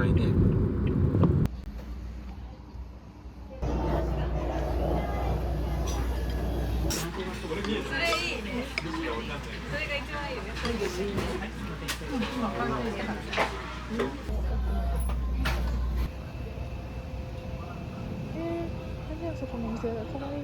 いね。それいいね。それが一番いいね。それでいいね。何あそこの店、かわいい。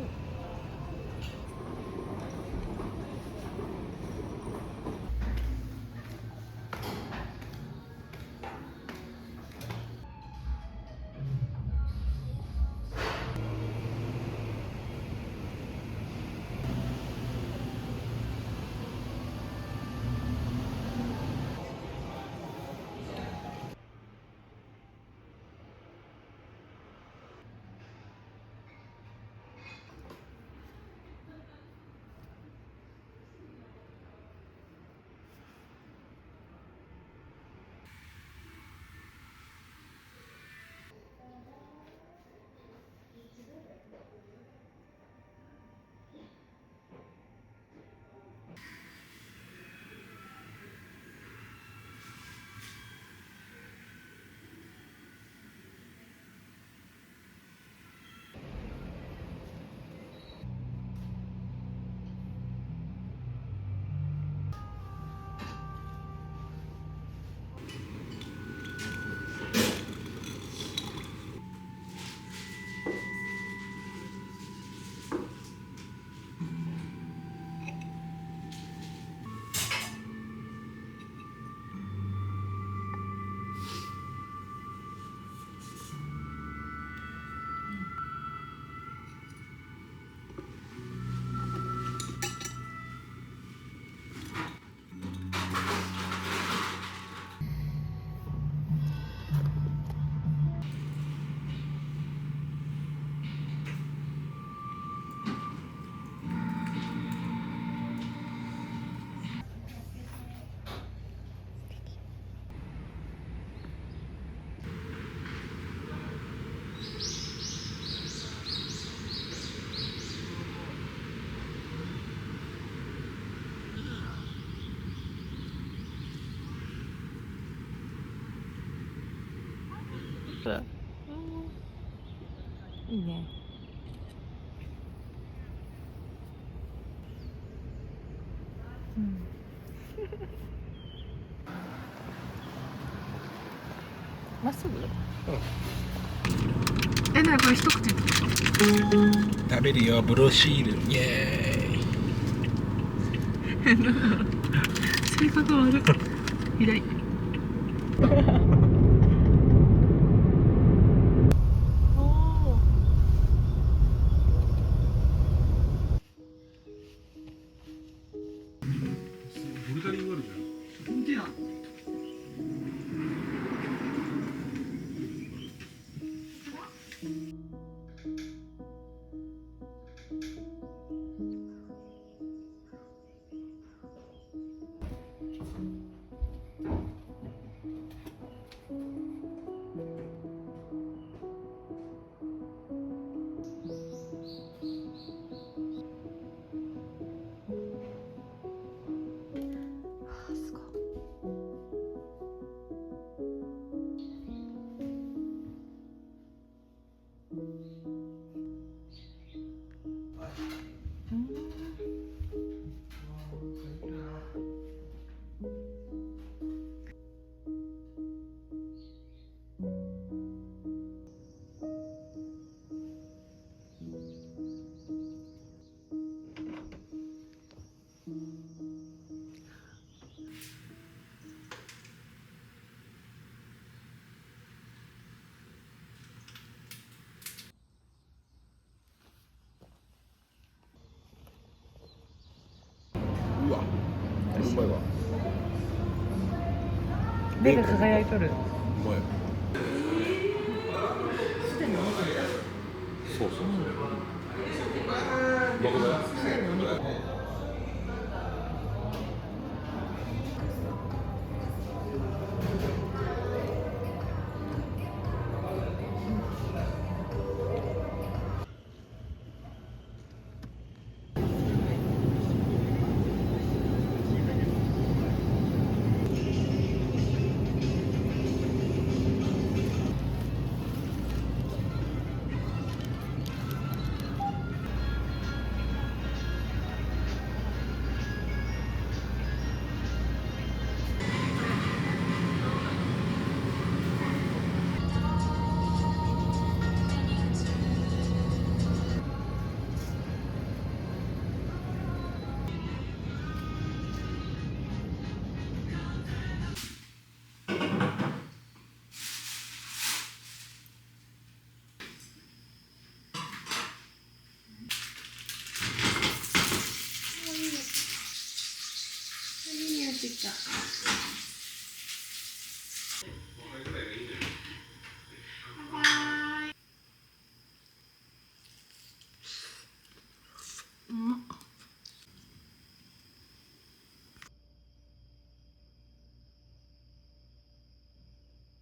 いいね。うん。まっすぐ？なにこれ一口食べるよ、ブロシール。イエーイ。性格悪い。左。ボルダリングあるじゃん。本当や。すごい。うわ、うまいわ。目が輝いとる。うまい。そうそうそう。どこだ？うまっ。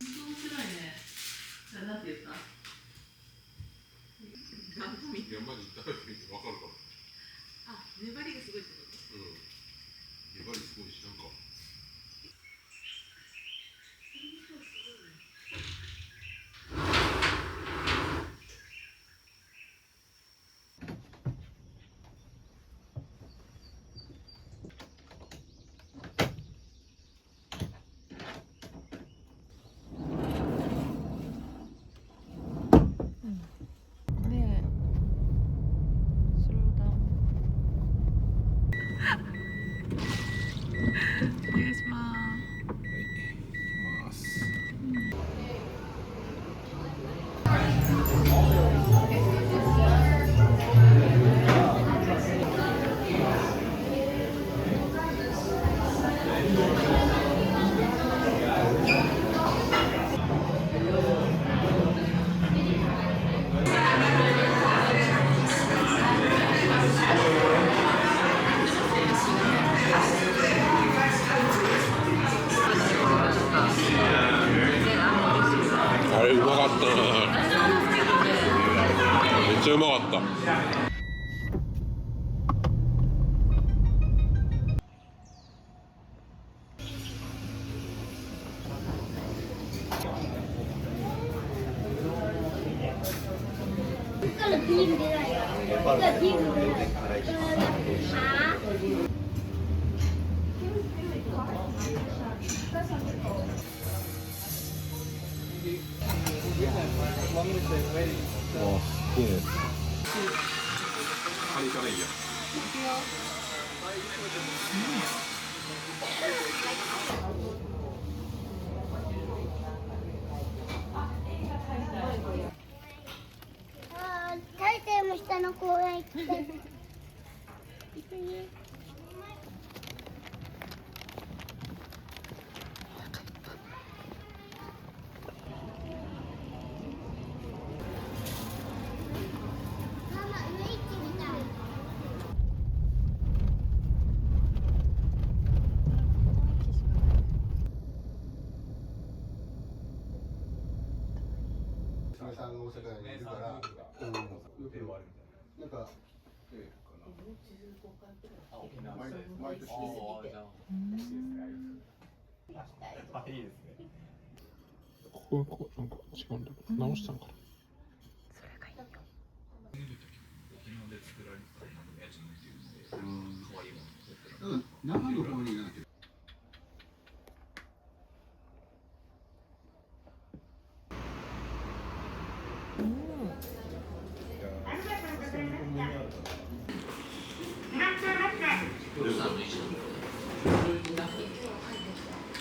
面白いね。なんて言った？いや、マジ食べてみてわかるかも。あ、粘りがすごいってこと？うん。粘りすごいし、なんか。ねえ、スローダウン。お願いします。はい、行きます。あれうまかったな。めっちゃうまかった。这个屁股的，这个屁股的，啊。わあ、すげえ。カニからいいや。大抵も下の公園行って。ママ、上行ってみたい。娘さんが大阪にいるから、予定はあるみたいな。なんか、毎年。ここなんか違うんだけど、直したんかな。長野の方に行かなきゃ。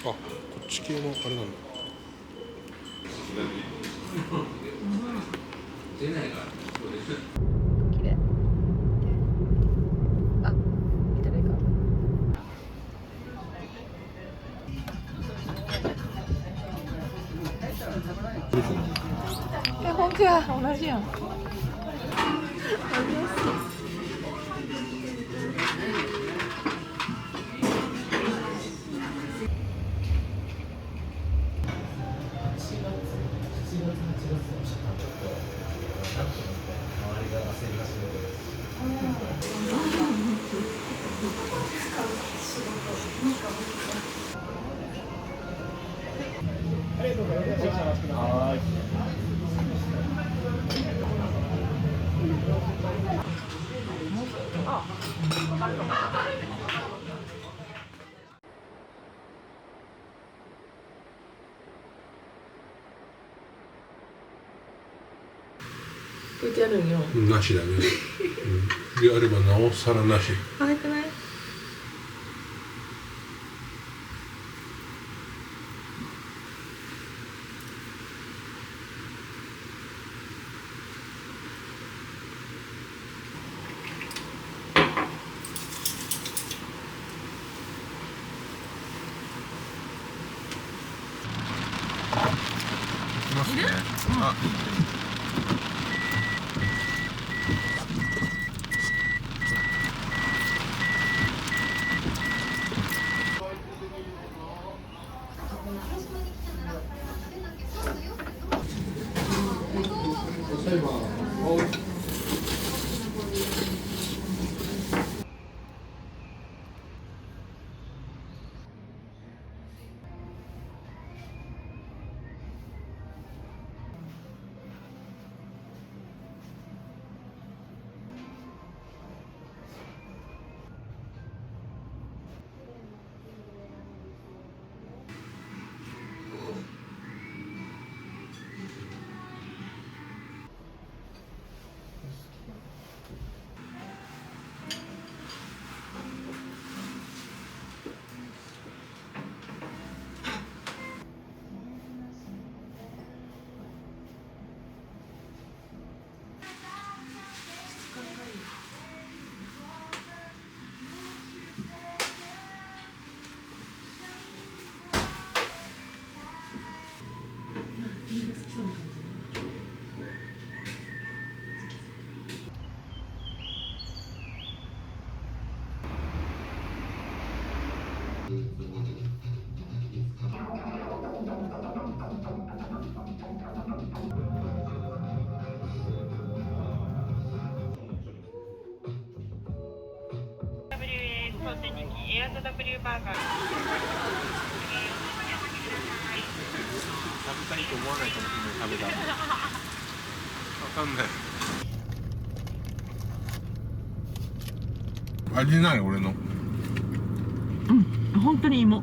あ、こっち系のあれなんだ。綺麗。あ、見たらいいか。え、本当や、同じやん。VTR にもなしだね。うん、であればなおさらなし。入ってない？ A&W バーガー。食べたいと思わないかもしれない。食べたわかんない。味ない俺の。本当に芋。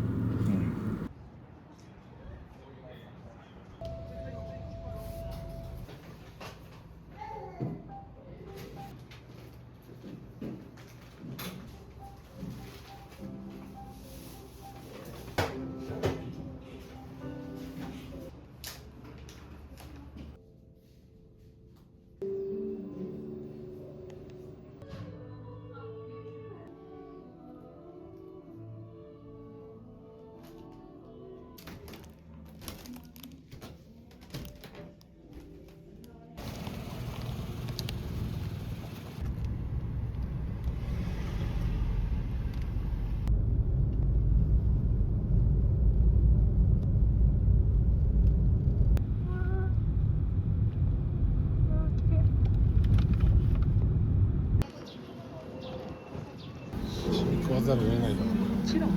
食わざるを得ないだろう。もちろん。わ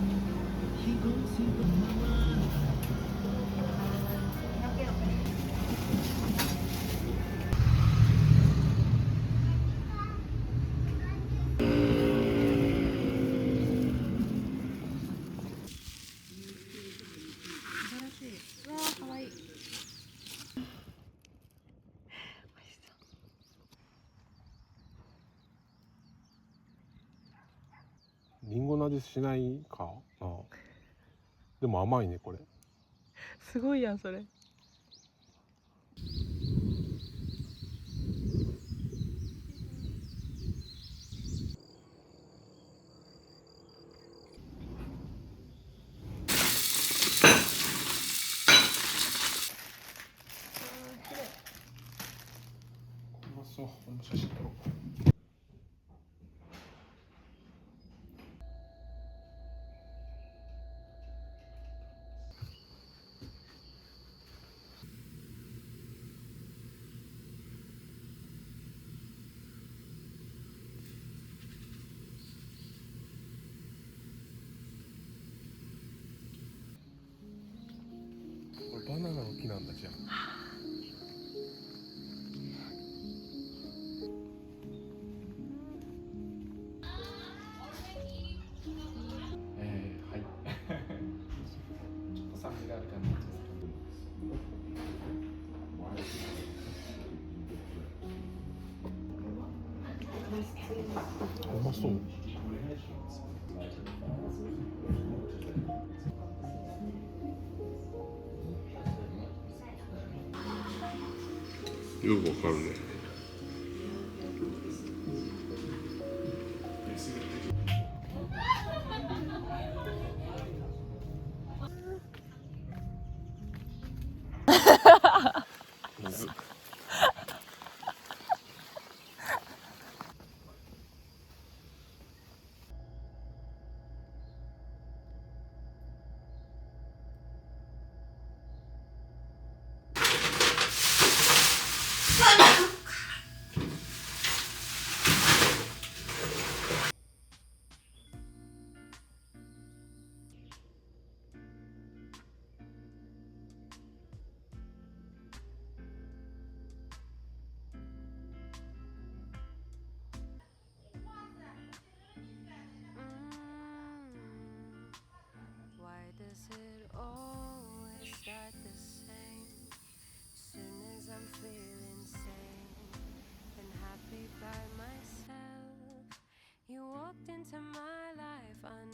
あ、可愛い。リンゴの味しないかな。でも甘いねこれ。すごいやんそれ。うまそう。この写真撮ろう。これバナナの木なんだじゃん。はい。ちょっと酸味がある感じですけど。うまそう。よくわかるね。水。Does it always start the same? Soon as I'm feeling sane and happy by myself, you walked into my life. I